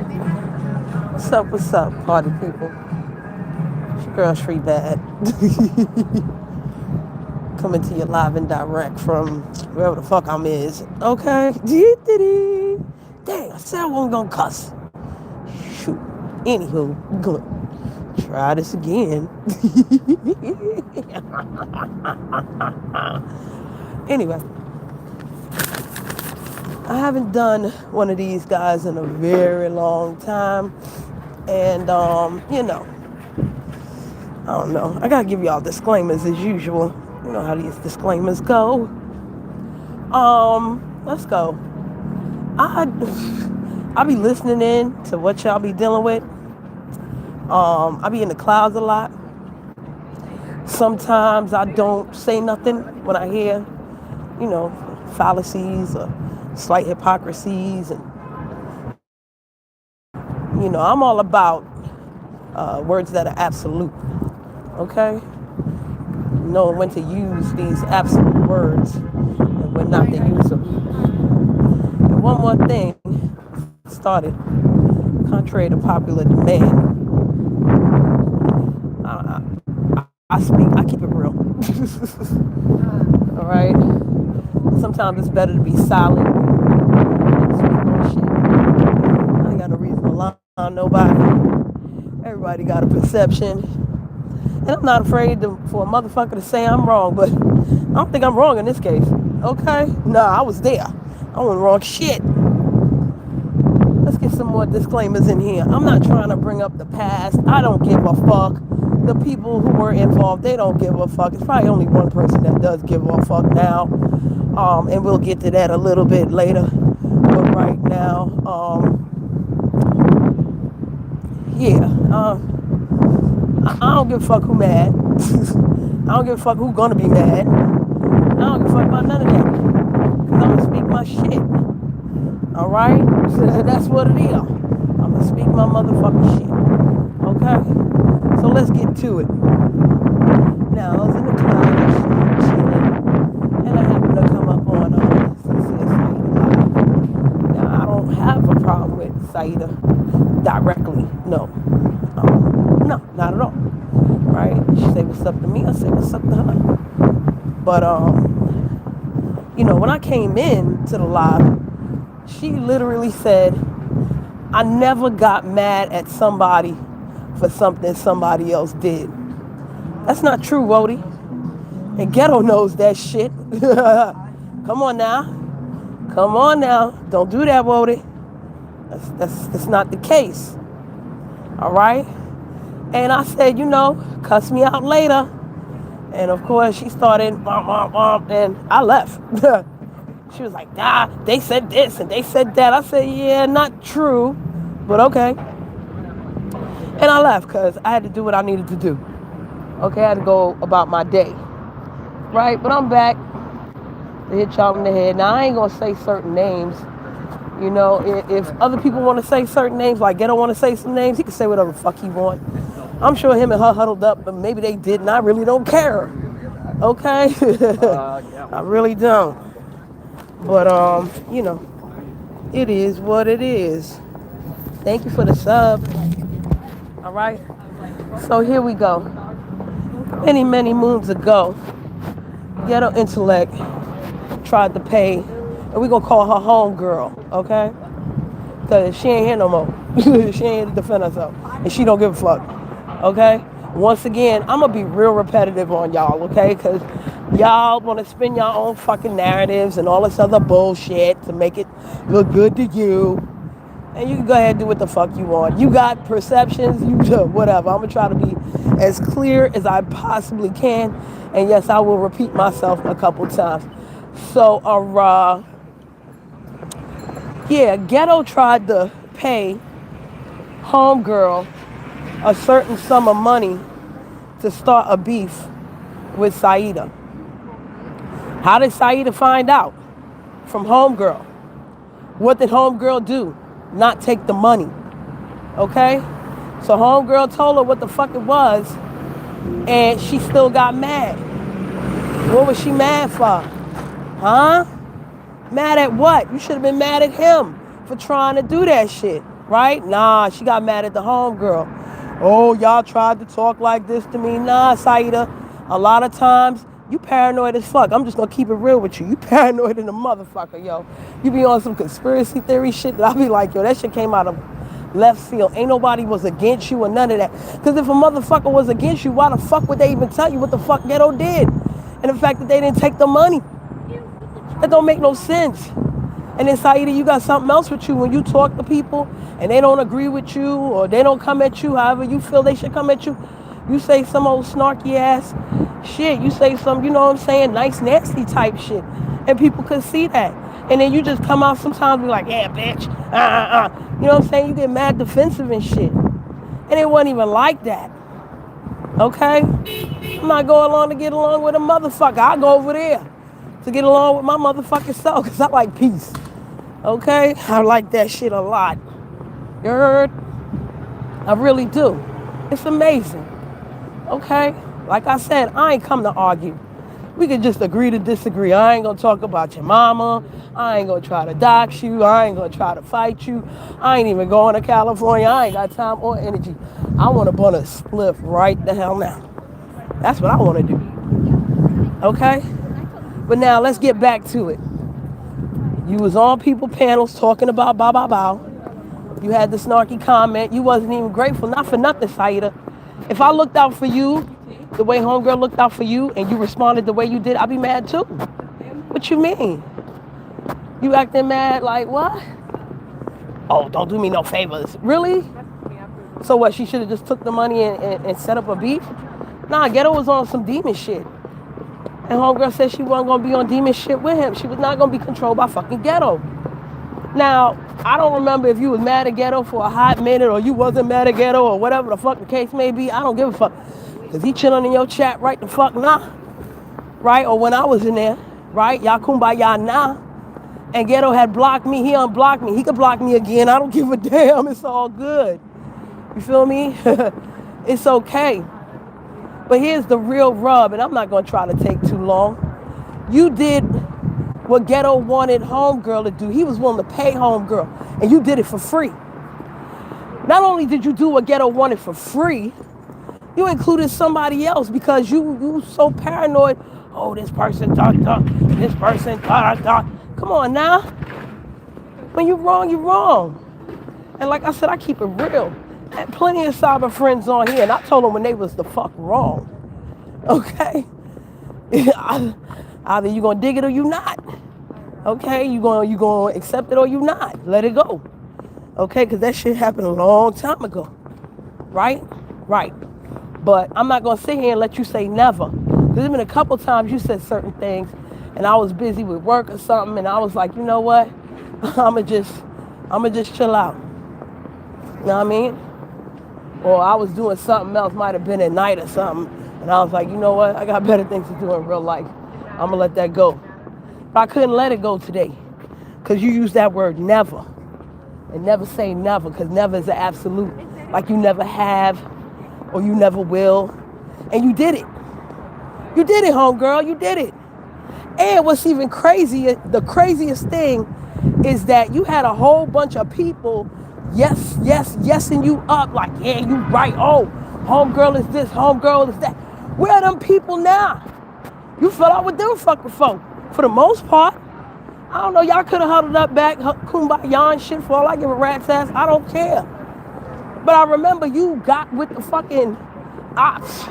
What's up, party people? It's your girl Shree Bad. Coming to you live and direct from wherever the fuck I'm is. Okay? Dang, I said I wasn't gonna cuss. Shoot. Anywho, good. Try this again. Anyway, I haven't done one of these guys in a very long time. And, I don't know. I gotta give y'all disclaimers as usual. You know how these disclaimers go. Let's go. I I be listening in to what y'all be dealing with. I be in the clouds a lot. Sometimes I don't say nothing when I hear, fallacies or slight hypocrisies, and I'm all about words that are absolute. Okay, knowing when to use these absolute words and when not to use them. And one more thing started, contrary to popular demand. I keep it real. All right. Sometimes it's better to be silent than speak on shit. I ain't got no reason to lie on nobody. Everybody got a perception. And I'm not afraid for a motherfucker to say I'm wrong, but I don't think I'm wrong in this case. Okay? Nah, I was there. I wasn't wrong shit. Let's get some more disclaimers in here. I'm not trying to bring up the past. I don't give a fuck. The people who were involved, they don't give a fuck. It's probably only one person that does give a fuck now. And we'll get to that a little bit later. But right now, I don't give a fuck who mad. I don't give a fuck who gonna be mad. I don't give a fuck about none of that. Cause I'm gonna speak my shit. Alright? So that's what it is. I'm gonna speak my motherfucking shit. Okay? So let's get to it. Now, I was in the clouds, chilling, and I happened to come up on Saida. Now, I don't have a problem with Saida directly. No. No, not at all. Right? She say what's up to me, I say what's up to her. But, when I came in to the live, she literally said, I never got mad at somebody for something somebody else did. That's not true, Wody. And Ghetto knows that shit. Come on now. Come on now. Don't do that, Wody. That's not the case. All right? And I said, cuss me out later. And of course, she started, and I left. She was like, nah, they said this and they said that. I said, yeah, not true, but okay. And I left because I had to do what I needed to do. Okay, I had to go about my day. Right? But I'm back to hit y'all in the head. Now, I ain't going to say certain names. If other people want to say certain names, like Ghetto want to say some names, he can say whatever the fuck he want. I'm sure him and her huddled up, but maybe they didn't. I really don't care. Okay? I really don't. But, it is what it is. Thank you for the sub. All right? So here we go. Many, many moons ago, Ghetto Intellect tried to pay, and we're going to call her homegirl, okay? Because she ain't here no more. She ain't here to defend herself. And she don't give a fuck, okay? Once again, I'm going to be real repetitive on y'all, okay? Because y'all want to spin your own fucking narratives and all this other bullshit to make it look good to you. And you can go ahead and do what the fuck you want. You got perceptions, you do whatever. I'm going to try to be as clear as I possibly can. And yes, I will repeat myself a couple times. So, Ghetto tried to pay homegirl a certain sum of money to start a beef with Saida. How did Saida find out? From homegirl. What did homegirl do? Not take the money. Okay? So homegirl told her what the fuck it was, and she still got mad. What was she mad for? Huh? Mad at what? You should have been mad at him for trying to do that shit. right? Nah, she got mad at the homegirl. Oh, y'all tried to talk like this to me. Nah, Saida, a lot of times you paranoid as fuck. I'm just gonna keep it real with you. You paranoid in a motherfucker, yo. You be on some conspiracy theory shit that I be like, yo, that shit came out of left field. Ain't nobody was against you or none of that. Because if a motherfucker was against you, why the fuck would they even tell you what the fuck Ghetto did? And the fact that they didn't take the money. That don't make no sense. And then Saida, you got something else with you when you talk to people and they don't agree with you or they don't come at you however you feel they should come at you. You say some old snarky ass shit. You say some, you know what I'm saying, nice nasty type shit. And people could see that. And then you just come out sometimes be like, yeah, bitch. You know what I'm saying? You get mad defensive and shit. And it wasn't even like that. Okay? I'm not going along to get along with a motherfucker. I go over there to get along with my motherfucking self because I like peace. Okay? I like that shit a lot. You heard? I really do. It's amazing. Okay? Like I said, I ain't come to argue. We could just agree to disagree. I ain't gonna talk about your mama. I ain't gonna try to dox you. I ain't gonna try to fight you. I ain't even going to California. I ain't got time or energy. I wanna burn a spliff right the hell now. That's what I wanna do. Okay? But now let's get back to it. You was on people panels talking about bow. You had the snarky comment. You wasn't even grateful. Not for nothing, Saida. If I looked out for you the way homegirl looked out for you and you responded the way you did, I'd be mad too. What you mean? You acting mad like what? Oh, don't do me no favors. Really? So what, she should have just took the money and set up a beef? Nah, Ghetto was on some demon shit. And homegirl said she wasn't gonna be on demon shit with him. She was not gonna be controlled by fucking Ghetto. Now, I don't remember if you was mad at Ghetto for a hot minute or you wasn't mad at Ghetto or whatever the fuck the case may be. I don't give a fuck. Because he chilling in your chat right the fuck now. Right? Or when I was in there. Right? Y'all kumbaya now. And Ghetto had blocked me. He unblocked me. He could block me again. I don't give a damn. It's all good. You feel me? It's okay. But here's the real rub, and I'm not going to try to take too long. You did what Ghetto wanted homegirl to do. He was willing to pay homegirl, and you did it for free. Not only did you do what Ghetto wanted for free, you included somebody else because you so paranoid. Oh, this person, this person, Come on now. When you're wrong, you're wrong. And like I said, I keep it real. I had plenty of cyber friends on here, and I told them when they was the fuck wrong. Okay? Either you gonna dig it or you not. Okay? You gonna accept it or you not. Let it go. Okay? Because that shit happened a long time ago. Right? Right. But I'm not gonna sit here and let you say never. Because there's been a couple times you said certain things, and I was busy with work or something, and I was like, you know what? I'ma just chill out. You know what I mean? Or I was doing something else, might have been at night or something, and I was like, you know what? I got better things to do in real life. I'm gonna let that go. But I couldn't let it go today, because you used that word never. And never say never, because never is an absolute. Like you never have, or you never will. And you did it. You did it, homegirl. You did it. And what's even crazier, the craziest thing is that you had a whole bunch of people yesing you up like, yeah, you right. Oh, homegirl is this, homegirl is that. Where are them people now? You fell out with them fucking folk. For the most part. I don't know, y'all could have huddled up back, kumbaya and shit for all I give a rat's ass. I don't care. But I remember you got with the fucking ops.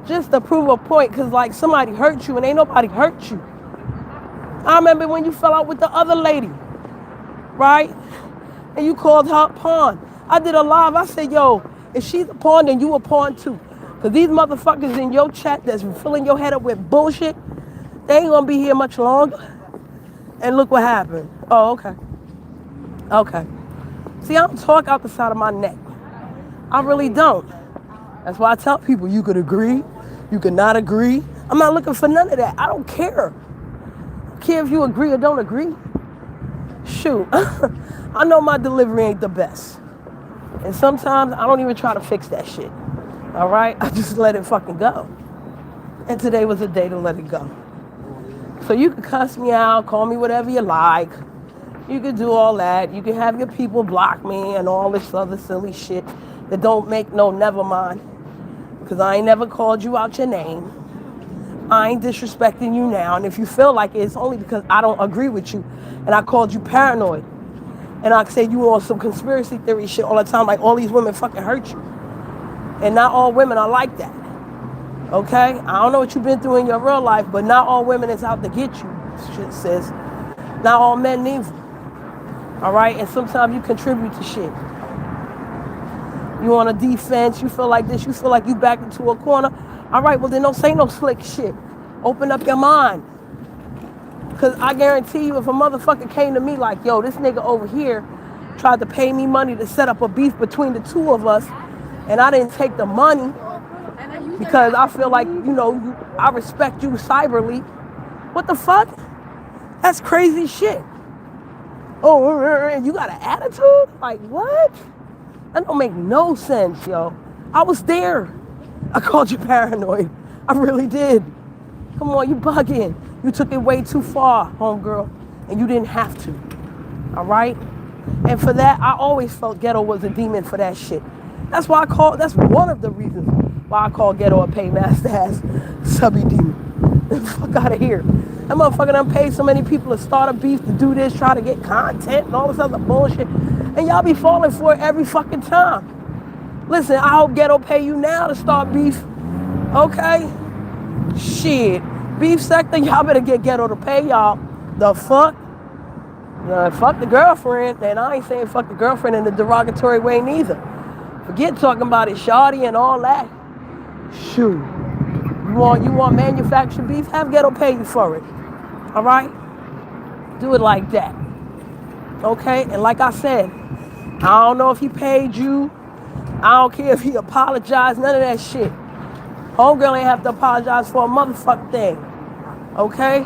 Just to prove a point, because like somebody hurt you and ain't nobody hurt you. I remember when you fell out with the other lady, right? And you called her a pawn. I did a live, I said, yo, if she's a pawn, then you a pawn too. Because these motherfuckers in your chat that's filling your head up with bullshit, they ain't gonna be here much longer. And look what happened. Oh, okay. Okay. See, I don't talk out the side of my neck. I really don't. That's why I tell people you could agree, you could not agree. I'm not looking for none of that. I don't care. I don't care if you agree or don't agree. Shoot. I know my delivery ain't the best. And sometimes I don't even try to fix that shit. All right? I just let it fucking go. And today was a day to let it go. So you can cuss me out, call me whatever you like. You can do all that. You can have your people block me and all this other silly shit that don't make no never mind. Because I ain't never called you out your name. I ain't disrespecting you now. And if you feel like it, it's only because I don't agree with you. And I called you paranoid. And I said you on some conspiracy theory shit all the time. Like all these women fucking hurt you. And not all women are like that. Okay? I don't know what you've been through in your real life, but not all women is out to get you, shit sis. Not all men need you. Alright? And sometimes you contribute to shit. You on a defense, you feel like this, you feel like you backed into a corner. Alright, well then don't say no slick shit. Open up your mind. Because I guarantee you if a motherfucker came to me like, yo, this nigga over here tried to pay me money to set up a beef between the two of us, and I didn't take the money because I feel like, I respect you cyberly. What the fuck? That's crazy shit. Oh, and you got an attitude? Like, what? That don't make no sense, yo. I was there. I called you paranoid. I really did. Come on, you bugging. You took it way too far, homegirl, and you didn't have to. All right? And for that, I always felt Ghetto was a demon for that shit. That's one of the reasons why I call Ghetto a paymaster ass subby demon. Fuck out of here. That motherfucker done paid so many people to start a beef, to do this, try to get content and all this other bullshit. And y'all be falling for it every fucking time. Listen, I hope Ghetto pay you now to start beef. Okay? Shit. Beef sector, y'all better get Ghetto to pay y'all. The fuck? Fuck the girlfriend. And I ain't saying fuck the girlfriend in a derogatory way neither. Forget talking about it, shawty and all that. Shoot. You want manufactured beef? Have Ghetto pay you for it. All right? Do it like that. Okay? And like I said, I don't know if he paid you. I don't care if he apologized. None of that shit. Homegirl ain't have to apologize for a motherfucking thing. Okay?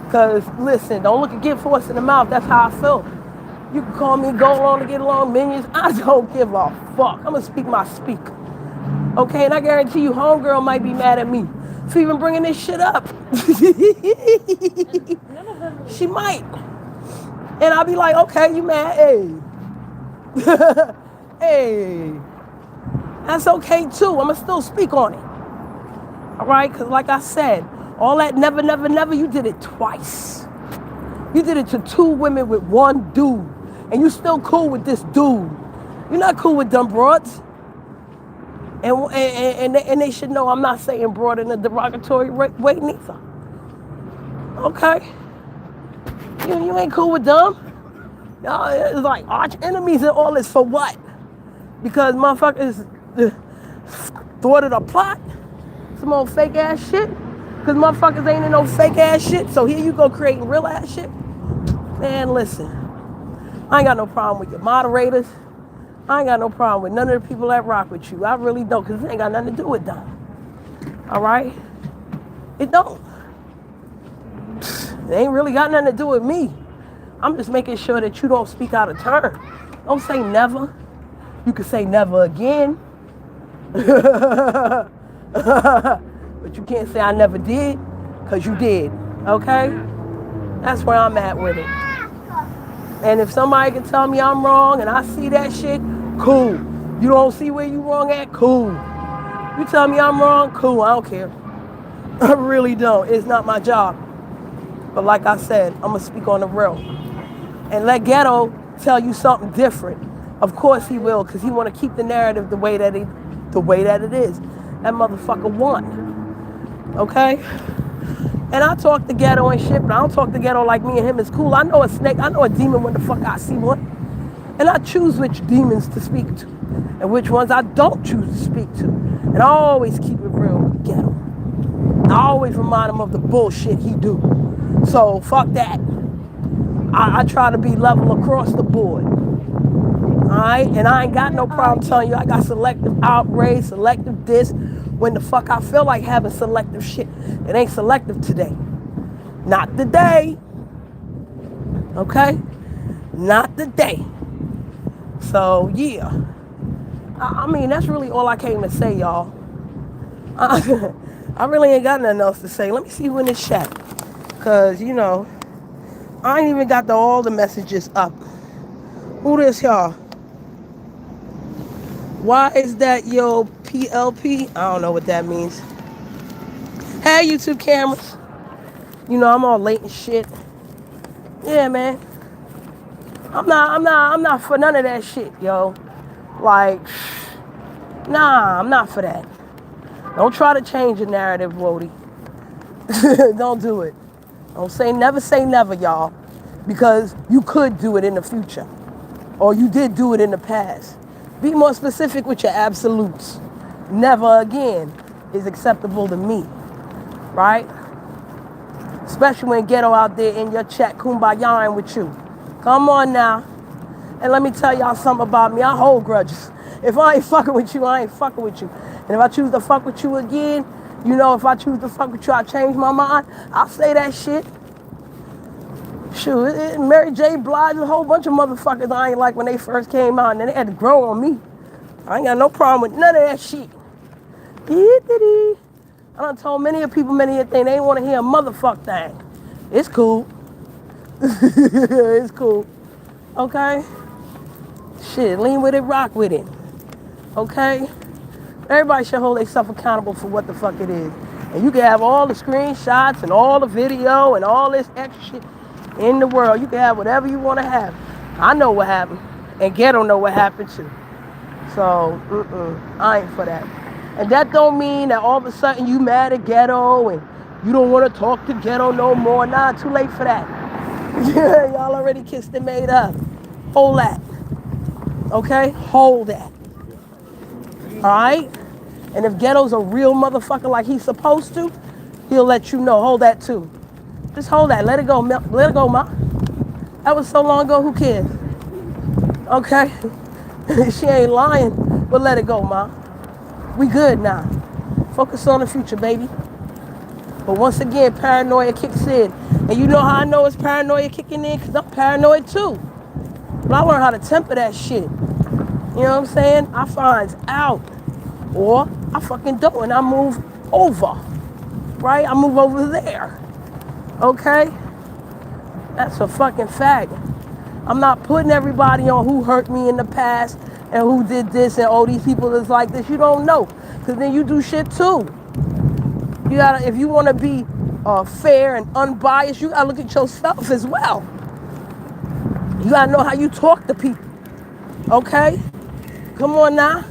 Because, listen, don't look at get force in the mouth. That's how I feel. You can call me go along to get along, minions. I don't give a fuck. I'm going to speak my speak. Okay? And I guarantee you, homegirl might be mad at me for even bringing this shit up. She might. And I'll be like, okay, you mad? Hey. Hey. That's okay, too. I'm going to still speak on it. All right? Because like I said, all that never, never, never, you did it twice. You did it to two women with one dude. And you still cool with this dude. You're not cool with them broads. And they should know I'm not saying broad in a derogatory way neither. Okay? You ain't cool with them. Y'all, it's like arch enemies and all this for what? Because motherfuckers thwarted a plot? Some old fake ass shit? Because motherfuckers ain't in no fake ass shit. So here you go creating real ass shit? Man, listen. I ain't got no problem with your moderators. I ain't got no problem with none of the people that rock with you. I really don't, because it ain't got nothing to do with them. All right? It don't. It ain't really got nothing to do with me. I'm just making sure that you don't speak out of turn. Don't say never. You can say never again. But you can't say I never did, because you did. Okay? That's where I'm at with it. And if somebody can tell me I'm wrong and I see that shit, cool. You don't see where you wrong at? Cool. You tell me I'm wrong? Cool. I don't care. I really don't. It's not my job. But like I said, I'm going to speak on the real. And let Ghetto tell you something different. Of course he will, because he want to keep the narrative the way that it is. That motherfucker won. Okay? And I talk to Ghetto and shit, but I don't talk to Ghetto like me and him is cool. I know a snake, I know a demon when the fuck I see one. And I choose which demons to speak to and which ones I don't choose to speak to. And I always keep it real with Ghetto. I always remind him of the bullshit he do. So fuck that. I try to be level across the board. Alright? And I ain't got no problem telling you I got selective outrage, selective this, when the fuck I feel like having selective shit. It ain't selective today. Not today. Okay? Not today. So, yeah. I mean, that's really all I came to say, y'all. I really ain't got nothing else to say. Let me see who in this chat. Because, I ain't even got all the messages up. Who this, y'all? Why is that yo PLP? I don't know what that means. Hey, YouTube cameras. You know I'm all late and shit. Yeah, man. I'm not for none of that shit, yo. Like, nah, I'm not for that. Don't try to change the narrative, Wody. Don't do it. Don't say never, y'all. Because you could do it in the future. Or you did do it in the past. Be more specific with your absolutes. Never again is acceptable to me. Right? Especially when ghetto out there in your chat kumbayaing with you. Come on now. And let me tell y'all something about me. I hold grudges. If I ain't fucking with you, I ain't fucking with you. And if I choose to fuck with you again, you know, if I choose to fuck with you, I change my mind. I'll say that shit. Shoot, Mary J. Blige and a whole bunch of motherfuckers I ain't like when they first came out, and then they had to grow on me. I ain't got no problem with none of that shit. I done told many of people many a thing. They ain't want to hear a motherfuck thing. It's cool. It's cool. Okay? Shit, lean with it, rock with it. Okay? Everybody should hold themselves accountable for what the fuck it is. And you can have all the screenshots and all the video and all this extra shit in the world. You can have whatever you want to have. I know what happened. And Ghetto know what happened too. So, I ain't for that. And that don't mean that all of a sudden you mad at Ghetto and you don't want to talk to Ghetto no more. Nah, too late for that. Y'all already kissed and made up. Hold that. Okay? Hold that. Alright? And if Ghetto's a real motherfucker like he's supposed to, he'll let you know. Hold that too. Just hold that. Let it go. Let it go, ma. That was so long ago. Who cares? Okay? She ain't lying, but let it go, ma. We good now. Focus on the future, baby. But once again, paranoia kicks in. And you know how I know it's paranoia kicking in? Because I'm paranoid too. But I learned how to temper that shit. You know what I'm saying? I finds out. Or I fucking don't and I move over. Right? I move over there. Okay? That's a fucking fact. I'm not putting everybody on who hurt me in the past and who did this and oh, these people is like this. You don't know. Because then you do shit too. You gotta, if you want to be fair and unbiased, you gotta look at yourself as well. You gotta know how you talk to people. Okay? Come on now.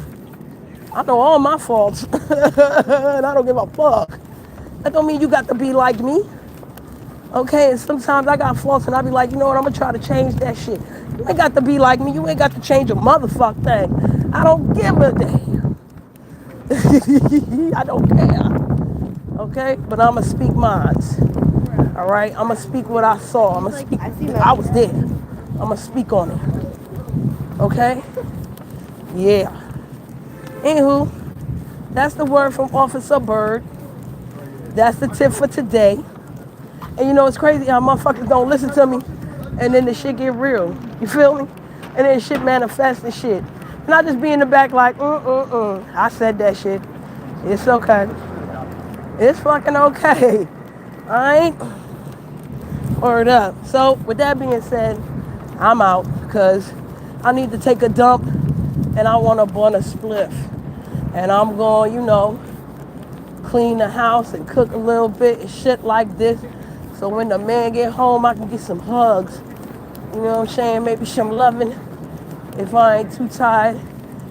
I know all my faults. And I don't give a fuck. That don't mean you got to be like me. Okay, and sometimes I got faults and I be like, you know what, I'm gonna try to change that shit. You ain't got to be like me. You ain't got to change a motherfuck thing. I don't give a damn. I don't care. Okay, but I'ma speak mines. All right, I'ma speak what I saw. I'ma speak. I was there. I'ma speak on it. Okay. Yeah. Anywho, that's the word from Officer Bird. That's the tip for today. And you know it's crazy how motherfuckers don't listen to me, and then the shit get real. You feel me? And then shit manifests and shit. And I just be in the back like, I said that shit. It's okay. It's fucking okay. Alright? Word up. So with that being said, I'm out because I need to take a dump and I want to burn a spliff. And I'm going, you know, clean the house and cook a little bit and shit like this. So when the man get home, I can get some hugs. You know what I'm saying? Maybe some loving if I ain't too tired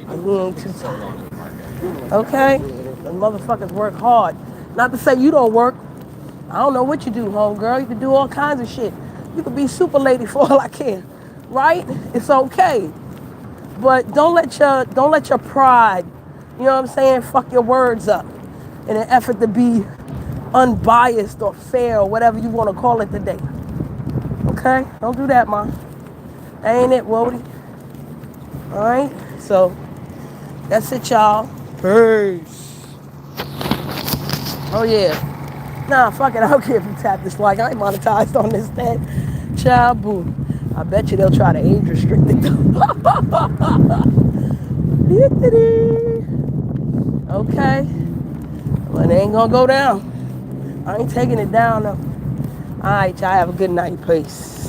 and he ain't too tired. Okay? The motherfuckers work hard. Not to say you don't work. I don't know what you do, homegirl. You can do all kinds of shit. You could be super lady for all I care. Right? It's okay. But don't let your pride, you know what I'm saying, fuck your words up in an effort to be unbiased or fair or whatever you want to call it today. Okay? Don't do that, ma. Ain't it, Wody? Alright? So, that's it, y'all. Peace. Oh, yeah. Nah, fuck it. I don't care if you tap this like. I ain't monetized on this thing. Child, boo. I bet you they'll try to age restrict it, though. Okay? Well, it ain't gonna go down. I ain't taking it down, though. All right, y'all have a good night. Peace.